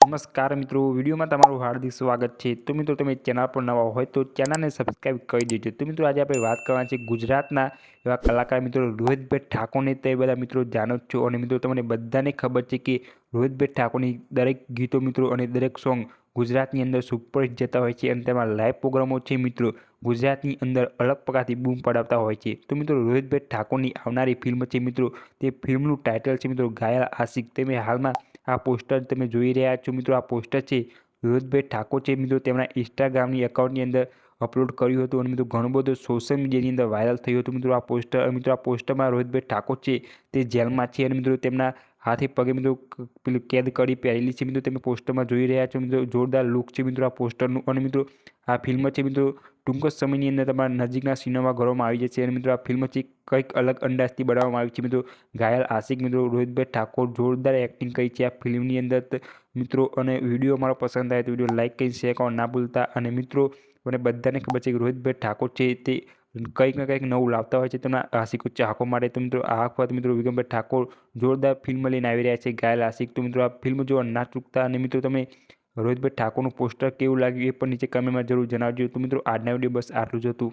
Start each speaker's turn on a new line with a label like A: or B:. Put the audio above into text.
A: નમસ્કાર મિત્રો, વિડીયોમાં તમારું હાર્દિક સ્વાગત છે। તો મિત્રો તમે ચેનલ પર નવા હોય તો ચેનલને સબસ્ક્રાઈબ કરી દેજો। તો મિત્રો આજે આપણે વાત કરવાના છે ગુજરાતના એવા કલાકાર મિત્રો રોહિતભાઈ ઠાકોરને તે બધા મિત્રો જાણો જ છો। અને મિત્રો તમને બધાને ખબર છે કે રોહિતભાઈ ઠાકોરની દરેક ગીતો મિત્રો અને દરેક સોંગ ગુજરાતની અંદર સુપરહિટ જતા હોય છે અને તેમાં લાઈવ પ્રોગ્રામો છે મિત્રો ગુજરાતની અંદર અલગ પ્રકારથી બૂમ પડાવતા હોય છે। તો મિત્રો રોહિતભાઈ ઠાકોરની આવનારી ફિલ્મ છે મિત્રો, તે ફિલ્મનું ટાઇટલ છે મિત્રો ઘાયલ આશિક। તમે હાલમાં આ પોસ્ટર તમે જોઈ રહ્યા છો મિત્રો। આ પોસ્ટર છે રોહિતભાઈ ઠાકોર છે મિત્રો તેમના ઇન્સ્ટાગ્રામની એકાઉન્ટની અંદર અપલોડ કર્યું હતું અને મિત્રો ઘણું બધું સોશિયલ મીડિયાની અંદર વાયરલ થયું હતું મિત્રો આ પોસ્ટરમાં રોહિતભાઈ ઠાકોર છે તે જેલમાં છે અને મિત્રો તેમના હાથે પગે મિત્રો પેલું કેદ કરી પહેરેલી છે મિત્રો તમે પોસ્ટરમાં જોઈ રહ્યા છો મિત્રો। જોરદાર લુક છે મિત્રો આ પોસ્ટરનું અને મિત્રો આ ફિલ્મ છે મિત્રો ટૂંક જ સમયની અંદર તમારા નજીકના સિનેમાઘરોમાં આવી જશે અને મિત્રો આ ફિલ્મ છે કંઈક અલગ અંદાજથી બનાવવામાં આવી છે મિત્રો ઘાયલ આશિક। મિત્રો રોહિતભાઈ ઠાકોર જોરદાર એક્ટિંગ કરી છે આ ફિલ્મની અંદર મિત્રો। અને વિડીયો મારો પસંદ આવે તો વિડીયો લાઇક કરી શેર કરવા ના ભૂલતા। અને મિત્રો મને બધાને ખબર છે કે રોહિતભાઈ ઠાકોર છે તે કંઈક ને કંઈક નવું લાવતા હોય છે તેમના આશિકો ચાહકો માટે। તો મિત્રો આ વખત મિત્રો વિક્રમભાઈ ઠાકોર જોરદાર ફિલ્મ લઈને આવી રહ્યા છે ઘાયલ આશિક। તો મિત્રો આ ફિલ્મ જોવા ના ચૂકતા। અને મિત્રો તમે રોહિતભાઈ ઠાકોરનું પોસ્ટર કેવું લાગ્યું એ પણ નીચે કમેન્ટમાં જરૂર જણાવજો। તો મિત્રો આજના વિડીયો બસ આટલું જ હતું।